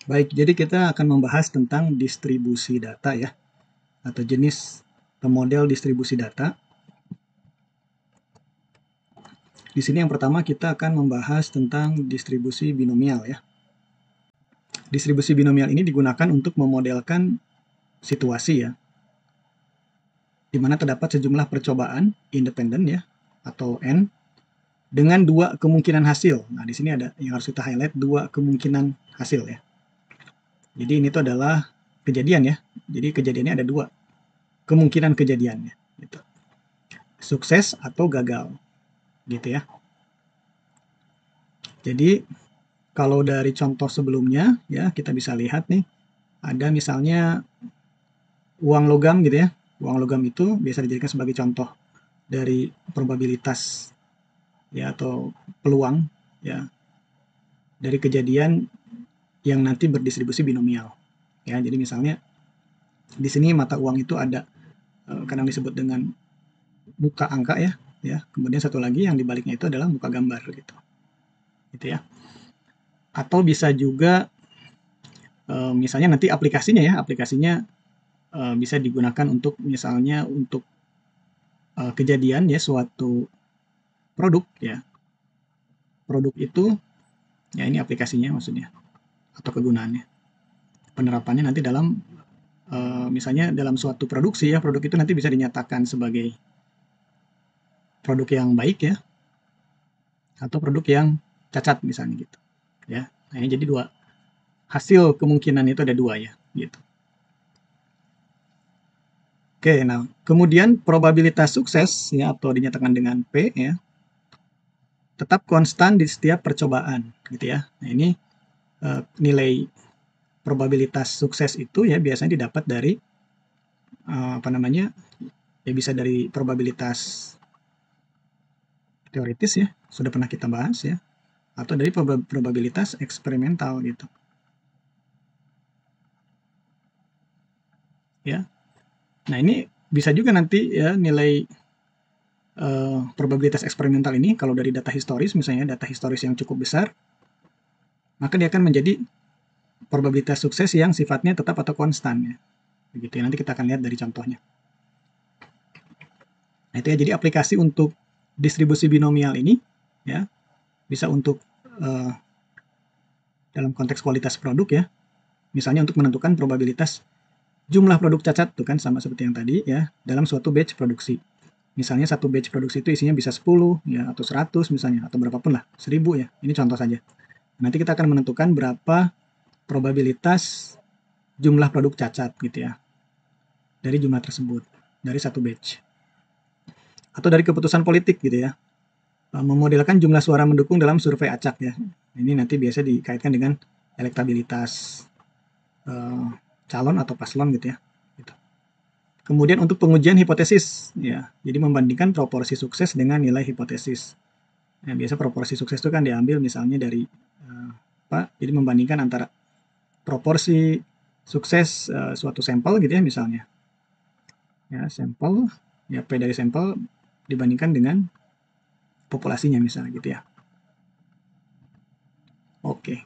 Baik, jadi kita akan membahas tentang distribusi data ya, atau jenis model distribusi data. Di sini yang pertama kita akan membahas tentang distribusi binomial ya. Distribusi binomial ini digunakan untuk memodelkan situasi ya, di mana terdapat sejumlah percobaan independen ya, atau N, dengan dua kemungkinan hasil. Nah, di sini ada yang harus kita highlight, dua kemungkinan hasil ya. Jadi ini tuh adalah kejadian ya. Jadi kejadiannya ada dua kemungkinan kejadiannya gitu. Sukses atau gagal gitu ya. Jadi kalau dari contoh sebelumnya ya, kita bisa lihat nih, ada misalnya uang logam gitu ya. Uang logam itu biasa dijadikan sebagai contoh dari probabilitas ya, atau peluang ya, dari kejadian yang nanti berdistribusi binomial ya. Jadi misalnya di sini mata uang itu ada kadang disebut dengan muka angka ya, kemudian satu lagi yang dibaliknya itu adalah muka gambar gitu ya. Atau bisa juga misalnya nanti aplikasinya bisa digunakan untuk misalnya untuk kejadian ya, suatu produk ya, produk itu ya, ini aplikasinya maksudnya atau kegunaannya, penerapannya nanti dalam misalnya dalam suatu produksi ya, produk itu nanti bisa dinyatakan sebagai produk yang baik ya, atau produk yang cacat misalnya gitu ya. Nah, ini jadi dua hasil kemungkinan, itu ada dua ya gitu. Oke, nah kemudian probabilitas sukses ya, atau dinyatakan dengan P ya, tetap konstan di setiap percobaan gitu ya. Nah, ini nilai probabilitas sukses itu ya biasanya didapat dari apa namanya, ya bisa dari probabilitas teoritis ya, sudah pernah kita bahas ya, atau dari probabilitas eksperimental gitu ya. Nah, ini bisa juga nanti ya nilai probabilitas eksperimental ini kalau dari data historis, misalnya data historis yang cukup besar, maka dia akan menjadi probabilitas sukses yang sifatnya tetap atau konstan ya. Begitu ya, nanti kita akan lihat dari contohnya. Nah, itu ya, jadi aplikasi untuk distribusi binomial ini ya, bisa untuk dalam konteks kualitas produk ya. Misalnya untuk menentukan probabilitas jumlah produk cacat tuh kan, sama seperti yang tadi ya, dalam suatu batch produksi. Misalnya satu batch produksi itu isinya bisa 10 ya, atau 100 misalnya, atau berapapun lah, 1000 ya. Ini contoh saja. Nanti kita akan menentukan berapa probabilitas jumlah produk cacat gitu ya, dari jumlah tersebut, dari satu batch. Atau dari keputusan politik gitu ya, memodelkan jumlah suara mendukung dalam survei acak ya. Ini nanti biasa dikaitkan dengan elektabilitas calon atau paslon gitu ya. Gitu. Kemudian untuk pengujian hipotesis ya, jadi membandingkan proporsi sukses dengan nilai hipotesis. Nah, biasa proporsi sukses itu kan diambil misalnya dari jadi membandingkan antara proporsi sukses suatu sampel gitu ya, misalnya ya, sampel ya, P dari sampel dibandingkan dengan populasinya misalnya gitu ya. Oke.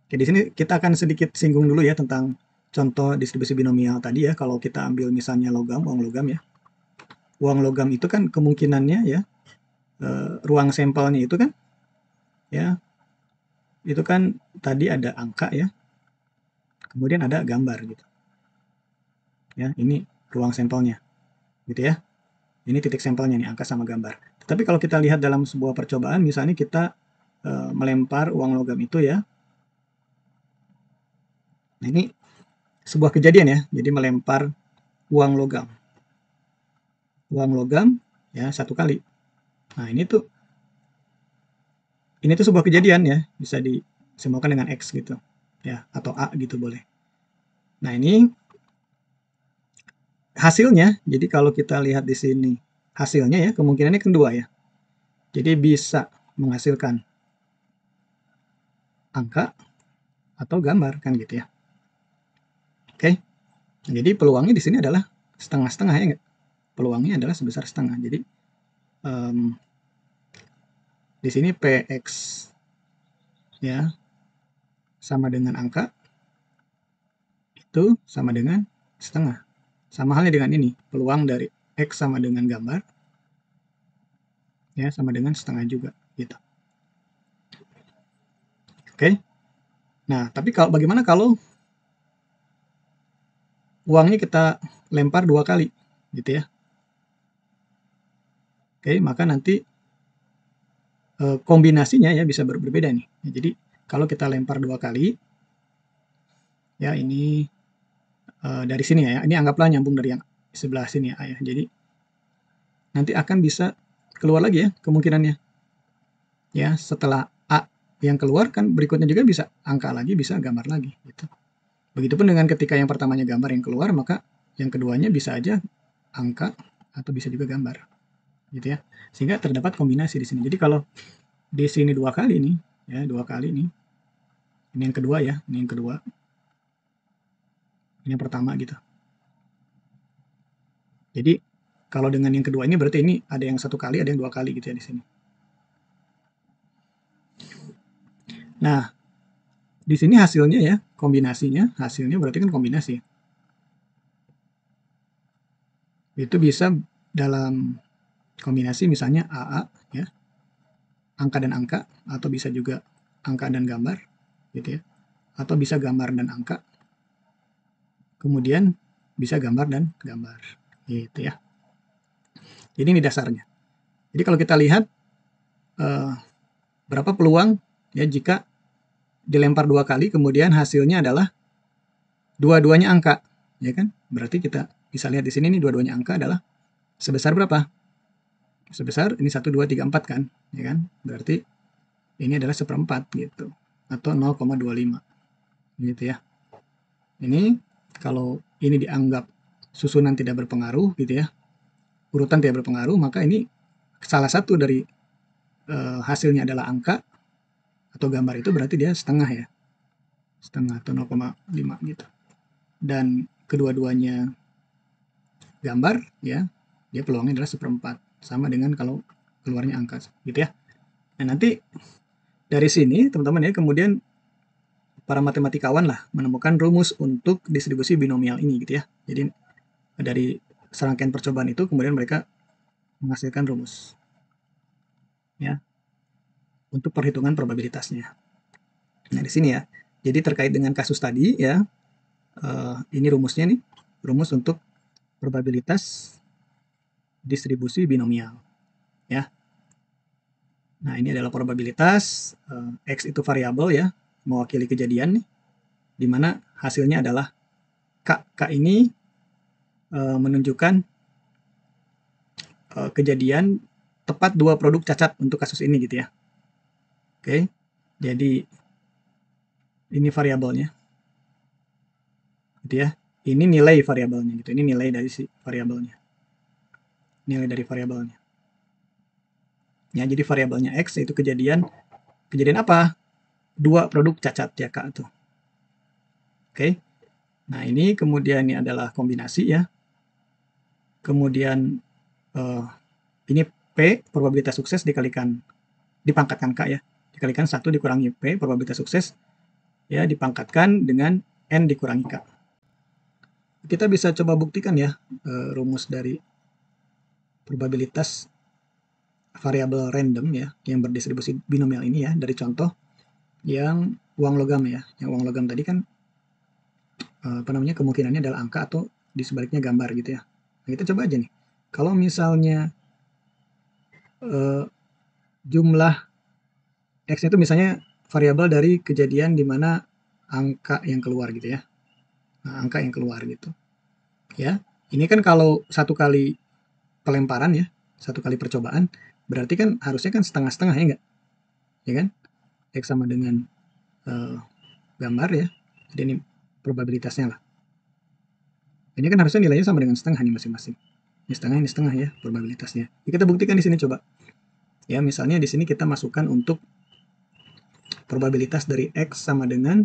Oke, di sini kita akan sedikit singgung dulu ya tentang contoh distribusi binomial tadi ya. Kalau kita ambil misalnya logam, uang logam ya. Uang logam itu kan kemungkinannya ya, ruang sampelnya itu kan ya, itu kan tadi ada angka ya, kemudian ada gambar gitu. Ya, ini ruang sampelnya gitu ya. Ini titik sampelnya nih, angka sama gambar. Tapi kalau kita lihat dalam sebuah percobaan, misalnya kita melempar uang logam itu ya. Nah, ini sebuah kejadian ya. Jadi melempar uang logam. Uang logam ya, satu kali. Nah, ini tuh sebuah kejadian ya, bisa disimbolkan dengan X gitu. Ya, atau A gitu boleh. Nah, ini hasilnya. Jadi kalau kita lihat di sini hasilnya ya, kemungkinannya kedua ya. Jadi bisa menghasilkan angka atau gambar kan gitu ya. Oke. Jadi peluangnya di sini adalah setengah-setengah ya enggak? Peluangnya adalah sebesar setengah. Jadi di sini PX ya, sama dengan angka, itu sama dengan setengah. Sama halnya dengan ini, peluang dari X sama dengan gambar, ya sama dengan setengah juga, gitu. Oke. Nah, tapi bagaimana kalau uangnya kita lempar 2 kali, gitu ya. Oke, maka nanti kombinasinya ya bisa berbeda nih. Jadi kalau kita lempar 2 kali, ya ini dari sini ya, ini anggaplah nyambung dari yang sebelah sini ya. Jadi nanti akan bisa keluar lagi ya kemungkinannya. Ya, setelah A yang keluar kan berikutnya juga bisa angka lagi, bisa gambar lagi gitu. Begitupun dengan ketika yang pertamanya gambar yang keluar, maka yang keduanya bisa aja angka atau bisa juga gambar. Gitu ya. Sehingga terdapat kombinasi di sini. Jadi kalau di sini 2 kali nih, ya 2 kali nih. Ini yang kedua ya, ini yang kedua. Ini yang pertama gitu. Jadi kalau dengan yang kedua ini berarti ini ada yang 1 kali, ada yang 2 kali gitu ya di sini. Nah, di sini hasilnya ya, kombinasinya, hasilnya berarti kan kombinasi. Itu bisa dalam kombinasi misalnya AA ya, angka dan angka, atau bisa juga angka dan gambar gitu ya, atau bisa gambar dan angka, kemudian bisa gambar dan gambar gitu ya. Jadi ini dasarnya. Jadi kalau kita lihat berapa peluang ya jika dilempar 2 kali kemudian hasilnya adalah dua-duanya angka, ya kan? Berarti kita bisa lihat di sini nih dua-duanya angka adalah sebesar berapa? Sebesar ini 1, 2, 3, 4 kan, ya kan? Berarti ini adalah 1/4 gitu, atau 0,25 gitu ya. Ini kalau ini dianggap susunan tidak berpengaruh gitu ya, urutan tidak berpengaruh, maka ini salah satu dari hasilnya adalah angka atau gambar itu berarti dia setengah ya, setengah atau 0,5 gitu. Dan kedua-duanya gambar ya, dia peluangnya adalah 1/4, sama dengan kalau keluarnya angka gitu ya. Nah, nanti dari sini teman-teman ya, kemudian para matematikawan lah menemukan rumus untuk distribusi binomial ini gitu ya. Jadi dari serangkaian percobaan itu kemudian mereka menghasilkan rumus ya untuk perhitungan probabilitasnya. Nah, di sini ya. Jadi terkait dengan kasus tadi ya, ini rumusnya nih, rumus untuk probabilitas distribusi binomial ya. Nah, ini adalah probabilitas X itu variabel ya, mewakili kejadian nih, di mana hasilnya adalah K. K ini menunjukkan kejadian tepat 2 produk cacat untuk kasus ini gitu ya. Oke, jadi ini variabelnya gitu ya. Ini nilai variabelnya gitu, ini nilai dari si variabelnya. Nilai dari variabelnya. Ya, jadi variabelnya X itu kejadian apa? 2 produk cacat ya Kak tuh. Oke. Nah, ini kemudian ini adalah kombinasi ya. Kemudian ini P probabilitas sukses dipangkatkan K ya. Dikalikan 1 dikurangi P probabilitas sukses ya, dipangkatkan dengan N dikurangi K. Kita bisa coba buktikan ya rumus dari probabilitas variabel random ya yang berdistribusi binomial ini ya, dari contoh yang uang logam ya. Yang uang logam tadi kan kemungkinannya adalah angka atau di sebaliknya gambar gitu ya. Nah, kita coba aja nih. Kalau misalnya jumlah X itu misalnya variabel dari kejadian di mana angka yang keluar gitu ya. Nah, angka yang keluar gitu. Ya. Ini kan kalau 1 kali pelemparan ya, 1 kali percobaan, berarti kan harusnya kan setengah-setengah ya enggak? Ya kan? X sama dengan gambar ya. Jadi ini probabilitasnya lah. Ini kan harusnya nilainya sama dengan setengah nih masing-masing. Ini setengah ya probabilitasnya. Jadi kita buktikan di sini coba. Ya, misalnya di sini kita masukkan untuk probabilitas dari X sama dengan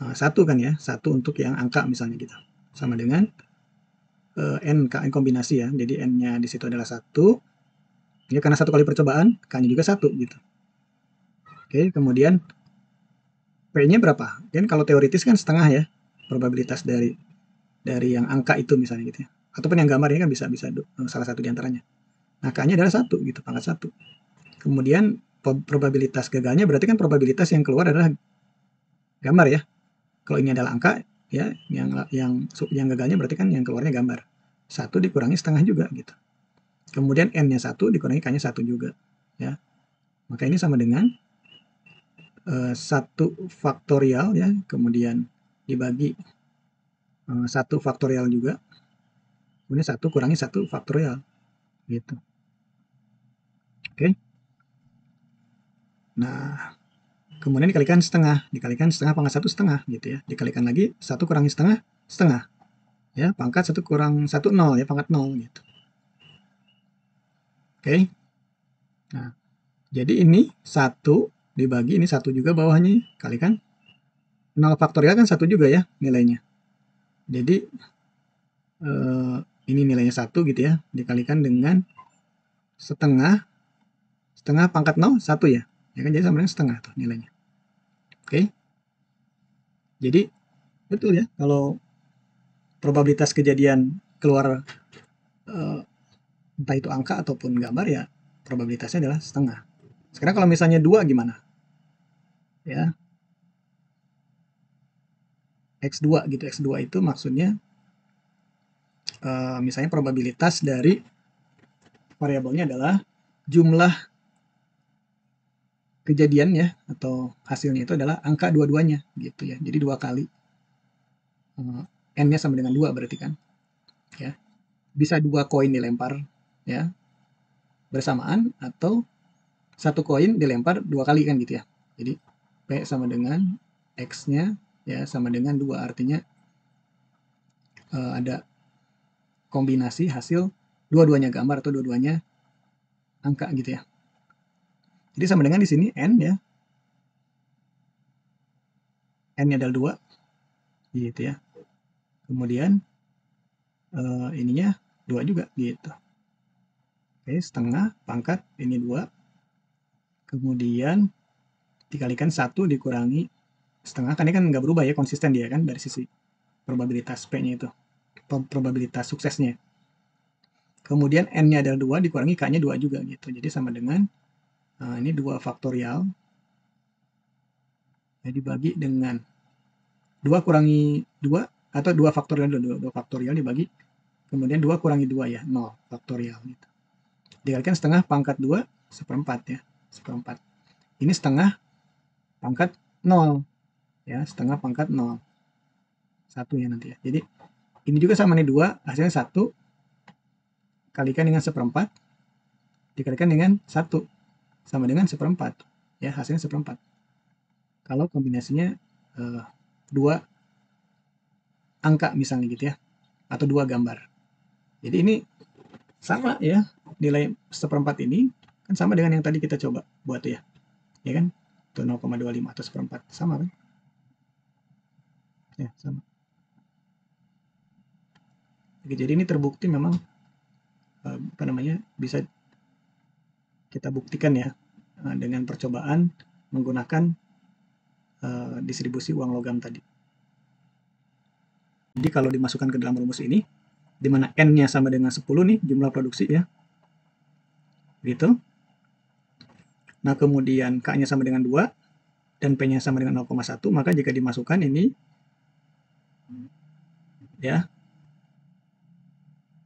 1 kan ya. 1 untuk yang angka misalnya gitu. Sama dengan N kombinasi ya. Jadi N-nya di situ adalah 1. Ya, karena 1 kali percobaan, K-nya juga 1 gitu. Oke, kemudian P-nya berapa? Dan kalau teoritis kan setengah ya, probabilitas dari yang angka itu misalnya gitu ya. Ataupun yang gambar ini kan bisa salah satu di antaranya. Nah, K-nya adalah 1 gitu, pangkat 1. Kemudian probabilitas gagalnya berarti kan probabilitas yang keluar adalah gambar ya. Kalau ini adalah angka ya, yang gagalnya berarti kan yang keluarnya gambar. 1 dikurangi setengah juga gitu. Kemudian N-nya 1 dikurangi K-nya 1 juga ya. Maka ini sama dengan 1 faktorial ya, kemudian dibagi 1 faktorial juga, kemudian 1 kurangi 1 faktorial gitu. Oke. Nah, kemudian dikalikan setengah pangkat 1 setengah gitu ya. Dikalikan lagi 1 kurangi setengah, setengah. Ya, pangkat 1 kurang 1 0 ya, pangkat 0 gitu. Oke. Nah, jadi ini 1 dibagi ini 1 juga bawahnya, kalikan 0 faktorial kan 1 juga ya nilainya. Jadi ini nilainya 1 gitu ya, dikalikan dengan setengah pangkat 0 1 ya. Ya kan, jadi sama dengan setengah tuh nilainya. Oke. Jadi betul ya, kalau probabilitas kejadian keluar entah itu angka ataupun gambar ya, probabilitasnya adalah setengah. Sekarang kalau misalnya 2 gimana? Ya, X2 gitu. X2 itu maksudnya misalnya probabilitas dari variabelnya adalah jumlah kejadiannya atau hasilnya itu adalah angka dua-duanya gitu ya. Jadi 2 kali N-nya sama dengan 2 berarti kan. Ya. Bisa 2 koin dilempar ya bersamaan atau 1 koin dilempar 2 kali kan gitu ya. Jadi P sama dengan X-nya ya sama dengan 2, artinya ada kombinasi hasil dua-duanya gambar atau dua-duanya angka gitu ya. Jadi sama dengan di sini N ya. N-nya adalah 2 gitu ya. Kemudian ininya 2 juga gitu. Oke, setengah pangkat ini 2. Kemudian dikalikan 1 dikurangi setengah, kan ini kan nggak berubah ya, konsisten dia kan dari sisi probabilitas P-nya itu, probabilitas suksesnya. Kemudian N-nya adalah 2 dikurangi K-nya 2 juga gitu. Jadi sama dengan ini 2 faktorial ya, dibagi dengan 2 kurangi 2 atau 2 faktorial dulu, 2 faktorial dibagi kemudian 2 kurangi 2 ya, 0 faktorial gitu. Dikalikan setengah pangkat 2 seperempat ya, seperempat. Ini setengah pangkat 0 ya, setengah pangkat 0. 1 ya nanti ya. Jadi ini juga sama nih 2, hasilnya 1 kalikan dengan seperempat dikalikan dengan 1 sama dengan seperempat ya, hasilnya seperempat. Kalau kombinasinya 2 angka misalnya gitu ya, atau 2 gambar. Jadi ini sama ya, nilai seperempat ini kan sama dengan yang tadi kita coba buat ya kan, itu 0,25 atau seperempat, sama kan ya, sama. Oke, jadi ini terbukti memang bisa kita buktikan ya dengan percobaan menggunakan distribusi uang logam tadi. Jadi kalau dimasukkan ke dalam rumus ini, di mana N-nya sama dengan 10 nih jumlah produksi ya, gitu. Nah, kemudian K-nya sama dengan 2, dan P-nya sama dengan 0,1, maka jika dimasukkan ini, ya,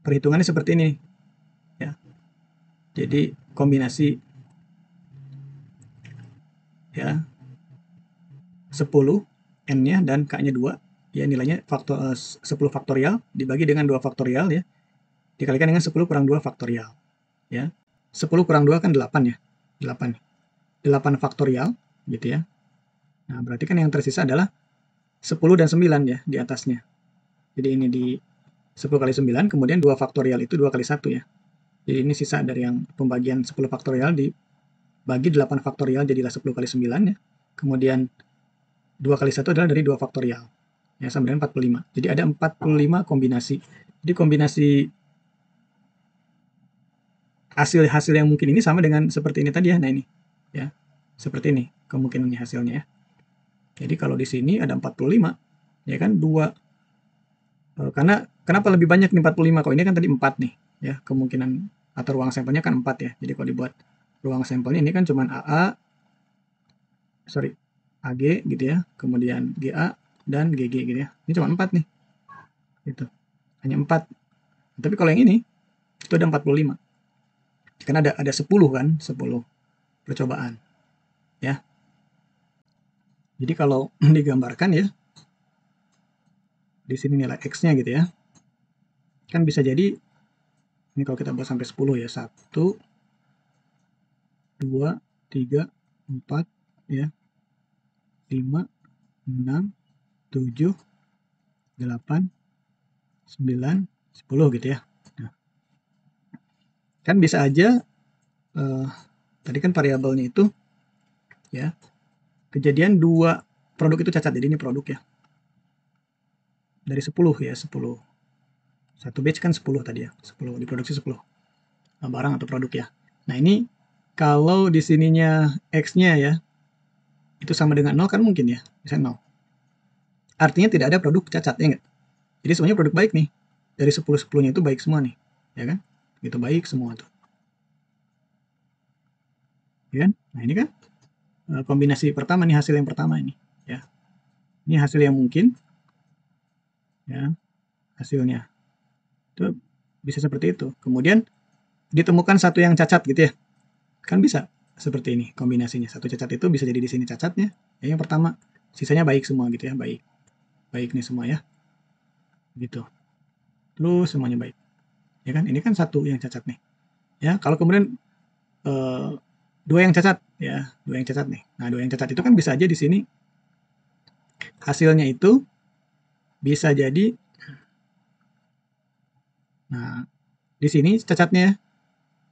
perhitungannya seperti ini. Ya. Jadi, kombinasi ya 10, N-nya dan K-nya 2, ya nilainya 10 faktorial dibagi dengan 2 faktorial ya, dikalikan dengan 10 kurang 2 faktorial. Ya. 10 kurang 2 kan 8 ya. 8 faktorial gitu ya. Nah, berarti kan yang tersisa adalah 10 dan 9 ya di atasnya. Jadi ini di 10 kali 9, kemudian 2 faktorial itu 2 kali 1 ya. Jadi ini sisa dari yang pembagian 10 faktorial dibagi 8 faktorial jadilah 10 kali 9 ya. Kemudian 2 kali 1 adalah dari 2 faktorial. Ya, sama dengan 45. Jadi ada 45 kombinasi. Jadi kombinasi hasil-hasil yang mungkin ini sama dengan seperti ini tadi ya. Nah ini ya, seperti ini kemungkinannya hasilnya ya. Jadi kalau di sini ada 45, ya kan 2. Karena kenapa lebih banyak nih 45? Kalau ini kan tadi 4 nih, ya kemungkinan atau ruang sampelnya kan 4 ya. Jadi kalau dibuat ruang sampelnya ini kan cuman AG gitu ya, kemudian GA dan GG gitu ya. Ini cuma 4 nih. Gitu. Hanya 4. Tapi kalau yang ini itu ada 45. Karena ada 10 kan, 10 percobaan. Ya. Jadi kalau digambarkan ya, di sini nilai X-nya gitu ya. Kan bisa jadi ini kalau kita buat sampai 10 ya. 1 2 3 4 ya. 5 6 7 8 9 10 gitu ya. Nah, kan bisa aja tadi kan variabelnya itu ya kejadian 2 produk itu cacat. Jadi ini produk ya. Dari 10 ya, 10. Satu batch kan 10 tadi ya. 10 diproduksi 10 barang atau produk ya. Nah, ini kalau di sininya X-nya ya itu sama dengan 0 kan mungkin ya, bisa 0. Artinya tidak ada produk cacat ya enggak? Jadi semuanya produk baik nih. Dari 10-10-nya itu baik semua nih, ya kan? Gitu baik semua tuh. Ya kan? Nah, ini kan kombinasi pertama nih, hasil yang pertama ini, ya. Ini hasil yang mungkin ya, hasilnya. Itu bisa seperti itu. Kemudian ditemukan satu yang cacat gitu ya. Kan bisa seperti ini kombinasinya. Satu cacat itu bisa jadi di sini cacatnya. Ya, yang pertama, sisanya baik semua gitu ya, baik. Baik nih semua ya. Gitu. Terus semuanya baik. Ya kan? Ini kan satu yang cacat nih. Ya, kalau kemudian dua yang cacat ya, dua yang cacat nih. Nah, dua yang cacat itu kan bisa aja di sini hasilnya itu bisa jadi nah, di sini cacatnya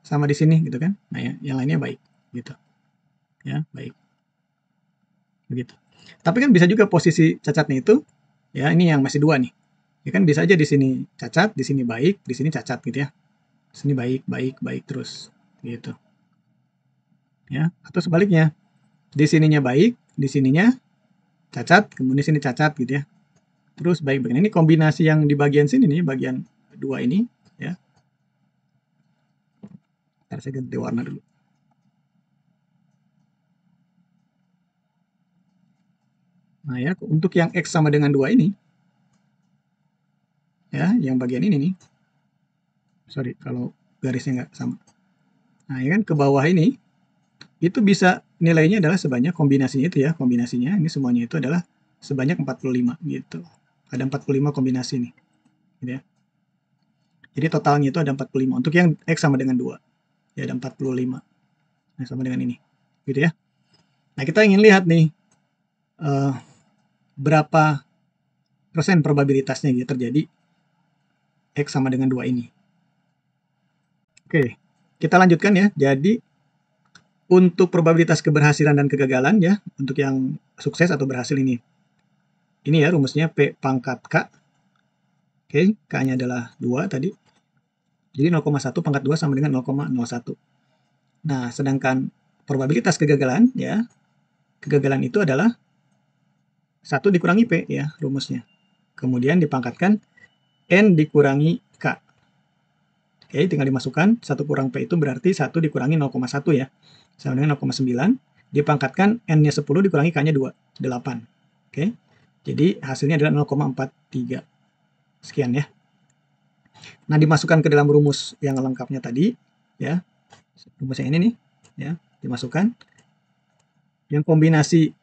sama di sini gitu kan. Nah, ya, yang lainnya baik gitu. Ya, baik. Begitu. Tapi kan bisa juga posisi cacatnya itu ya, ini yang masih 2 nih. Ya kan bisa aja di sini cacat, di sini baik, di sini cacat gitu ya. Di sini baik, baik, baik terus gitu. Ya, atau sebaliknya. Di sininya baik, di sininya cacat, kemudian di sini cacat gitu ya. Terus baik, baik. Ini kombinasi yang di bagian sini nih, bagian 2 ini ya. Ntar saya ganti warna dulu. Nah ya, untuk yang X sama dengan 2 ini, ya, yang bagian ini nih, sorry kalau garisnya nggak sama. Nah ya kan ke bawah ini, itu bisa nilainya adalah sebanyak kombinasinya itu ya, kombinasinya ini semuanya itu adalah sebanyak 45 gitu. Ada 45 kombinasi nih, gitu ya. Jadi totalnya itu ada 45. Untuk yang X sama dengan 2, ya ada 45. Nah sama dengan ini, gitu ya. Nah kita ingin lihat nih, berapa persen probabilitasnya gitu terjadi X sama dengan 2 ini. Oke, kita lanjutkan ya. Jadi untuk probabilitas keberhasilan dan kegagalan ya, untuk yang sukses atau berhasil ini. Ini ya rumusnya P pangkat K. Oke, K-nya adalah 2 tadi. Jadi 0,1 pangkat 2 sama dengan 0,01. Nah, sedangkan probabilitas kegagalan ya, kegagalan itu adalah 1 dikurangi P ya rumusnya. Kemudian dipangkatkan N dikurangi K. Oke, tinggal dimasukkan 1 kurang P itu berarti 1 dikurangi 0,1 ya. Sama dengan 0,9 dipangkatkan N-nya 10 dikurangi K-nya 2, 8. Oke. Jadi hasilnya adalah 0,43. Sekian ya. Nah, dimasukkan ke dalam rumus yang lengkapnya tadi ya. Rumus yang ini nih ya, dimasukkan. Yang kombinasi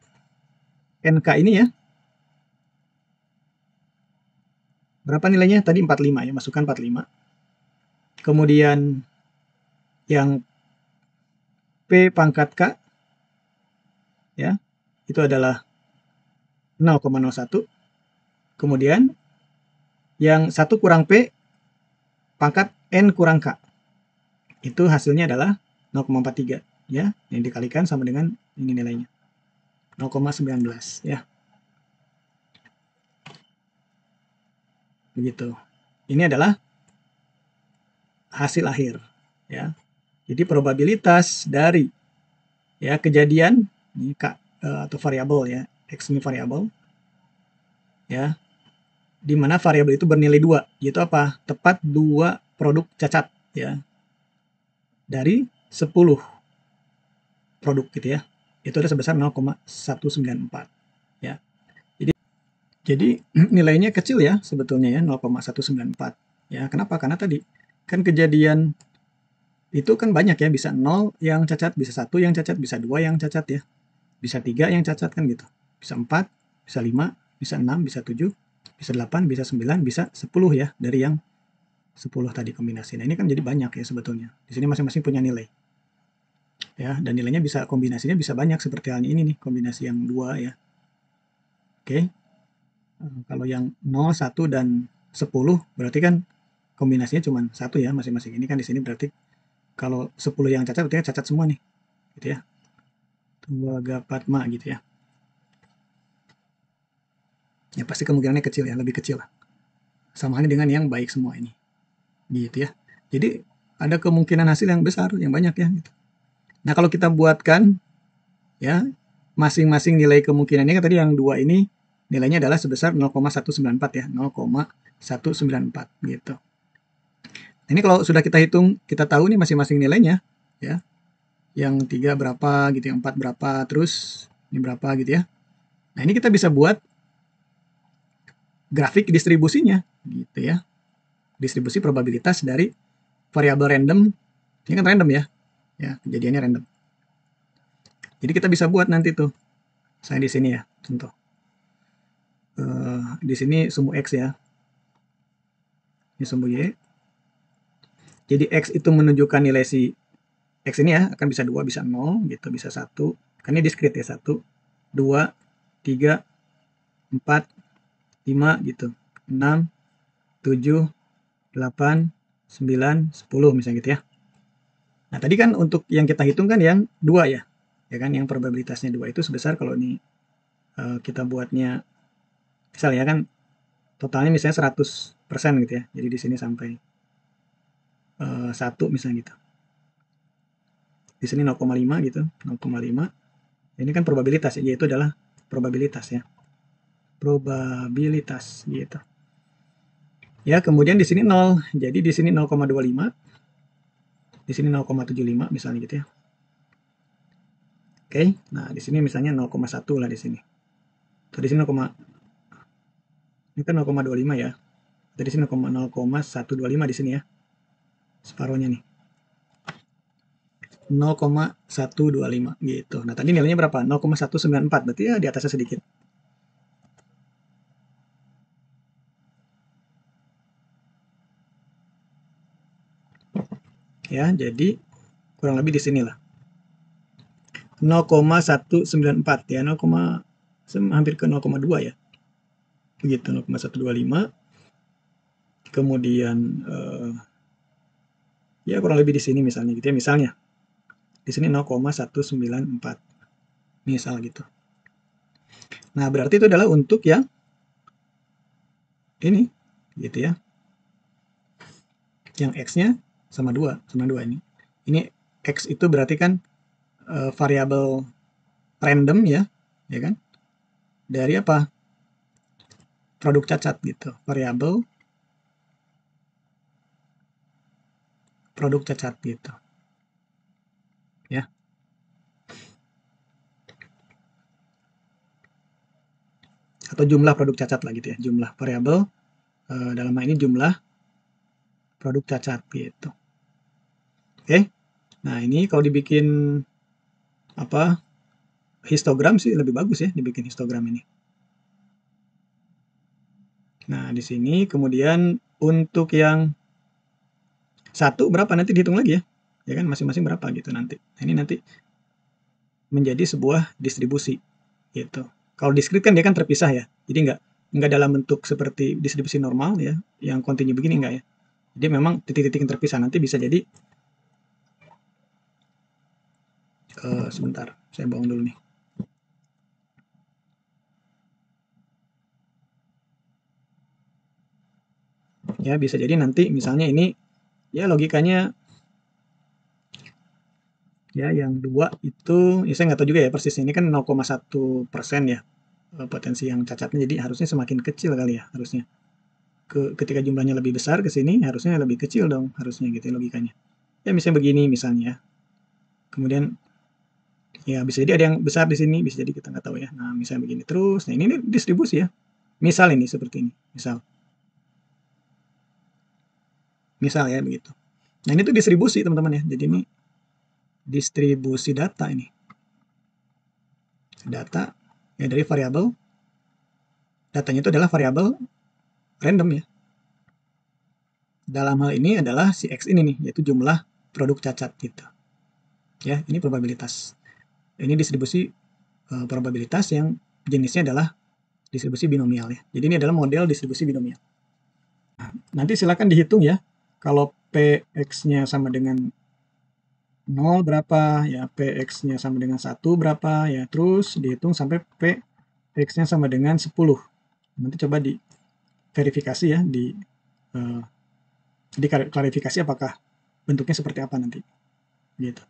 NK ini ya. Berapa nilainya? Tadi 45 ya, masukkan 45. Kemudian yang P pangkat K ya, itu adalah 0,01. Kemudian yang 1 kurang P pangkat N kurang K. Itu hasilnya adalah 0,43 ya, yang dikalikan sama dengan ini nilainya. 0,19 ya. Begitu. Ini adalah hasil akhir ya. Jadi probabilitas dari ya kejadian ini K atau variabel ya, X ini variabel, ya, di mana variabel itu bernilai 2, yaitu apa? Tepat 2 produk cacat, ya, dari 10 produk gitu ya. Itu ada sebesar 0,194, ya. Jadi nilainya kecil ya sebetulnya ya, 0,194. Ya, kenapa? Karena tadi kan kejadian itu kan banyak ya, bisa 0 yang cacat, bisa 1 yang cacat, bisa 2 yang cacat ya. Bisa 3 yang cacat kan gitu. Bisa 4, bisa 5, bisa 6, bisa 7, bisa 8, bisa 9, bisa 10 ya dari yang 10 tadi kombinasi. Nah, ini kan jadi banyak ya sebetulnya. Di sini masing-masing punya nilai. Ya, dan nilainya bisa kombinasinya bisa banyak seperti halnya ini nih, kombinasi yang 2 ya. Oke. Kalau yang 0, 1 dan 10 berarti kan kombinasinya cuma 1 ya masing-masing. Ini kan di sini berarti kalau 10 yang cacat berarti cacat semua nih. Gitu ya. Tuaga Padma gitu ya. Ya pasti kemungkinannya kecil ya, lebih kecil lah. Sama halnya dengan yang baik semua ini. Gitu ya. Jadi ada kemungkinan hasil yang besar, yang banyak ya gitu. Nah, kalau kita buatkan ya masing-masing nilai kemungkinannya kan tadi yang 2 ini nilainya adalah sebesar 0,194 ya, 0,194 gitu. Ini kalau sudah kita hitung, kita tahu nih masing-masing nilainya ya. Yang 3 berapa gitu, yang 4 berapa, terus ini berapa gitu ya. Nah, ini kita bisa buat grafik distribusinya gitu ya. Distribusi probabilitas dari variabel random. Ini kan random ya. Ya, kejadiannya random. Jadi kita bisa buat nanti tuh. Saya di sini ya, contoh. Di sini sumbu X ya. Ini sumbu Y. Jadi X itu menunjukkan nilai si X ini ya, akan bisa 2, bisa 0, gitu, bisa 1. Kan ini diskrit ya, 1, 2, 3, 4, 5, gitu. 6, 7, 8, 9, 10 misalnya gitu ya. Nah, tadi kan untuk yang kita hitung kan yang 2 ya. Ya kan, yang probabilitasnya 2 itu sebesar kalau ini kita buatnya misalnya kan totalnya misalnya 100% gitu ya. Jadi di sini sampai 1 misalnya gitu. Di sini 0,5 gitu, 0,5. Ini kan probabilitas ya, yaitu adalah probabilitas ya. Probabilitas gitu. Ya, kemudian di sini 0. Jadi di sini 0,25. Di sini 0,75 misalnya gitu ya. Oke. Nah, di sini misalnya 0,1 lah di sini. Atau di sini 0, ini kan 0,25 ya. Di sini 0,125 di sini ya. Separuhnya nih. 0,125 gitu. Nah, tadi nilainya berapa? 0,194. Berarti ya di atasnya sedikit. Ya, jadi kurang lebih di sinilah. 0,194 ya, 0, hampir ke 0,2 ya. Begitu, 0,125. Kemudian ya kurang lebih di sini misalnya gitu ya, misalnya di sini 0,194 misal gitu. Nah, berarti itu adalah untuk yang ini gitu ya, yang X-nya sama 2 ini. Ini X itu berarti kan variabel random ya, ya kan, dari apa, produk cacat gitu, variabel produk cacat gitu ya. Atau jumlah produk cacat lah gitu ya, jumlah variabel dalam hal ini jumlah produk cacat gitu. Oke. Nah, ini kalau dibikin apa, histogram sih lebih bagus ya dibikin histogram ini. Nah, di sini kemudian untuk yang 1 berapa nanti dihitung lagi ya. Ya kan, masing-masing berapa gitu nanti. Nah, ini nanti menjadi sebuah distribusi gitu. Kalau diskrit kan dia kan terpisah ya. Jadi enggak dalam bentuk seperti distribusi normal ya, yang kontinu begini enggak ya. Jadi memang titik-titik yang terpisah. Nanti bisa jadi sebentar, saya buang dulu nih. Ya, bisa jadi nanti misalnya ini ya logikanya ya yang 2 itu ya saya nggak tahu juga ya persisnya, ini kan 0,1% ya. potensi yang cacatnya, jadi harusnya semakin kecil kali ya, harusnya. Ketika jumlahnya lebih besar ke sini, harusnya lebih kecil dong, harusnya gitu ya logikanya. Ya misalnya begini misalnya. Kemudian ya bisa jadi ada yang besar di sini, bisa jadi kita nggak tahu ya. Nah, misalnya begini terus. Nah, ini distribusi ya. Misal ini seperti ini, misal. Misal ya begitu. Nah, ini tuh distribusi teman-teman ya. Jadi ini distribusi data ini. Data ya dari variabel. Datanya itu adalah variabel random ya. Dalam hal ini adalah si X ini nih, yaitu jumlah produk cacat gitu. Ya, ini probabilitas. Ini distribusi probabilitas yang jenisnya adalah distribusi binomial ya. Jadi ini adalah model distribusi binomial. Nah, nanti silakan dihitung ya. Kalau Px-nya sama dengan 0 berapa, ya Px-nya sama dengan 1 berapa, ya terus dihitung sampai Px-nya sama dengan 10. Nanti coba di verifikasi ya, di klarifikasi apakah bentuknya seperti apa nanti. Gitu.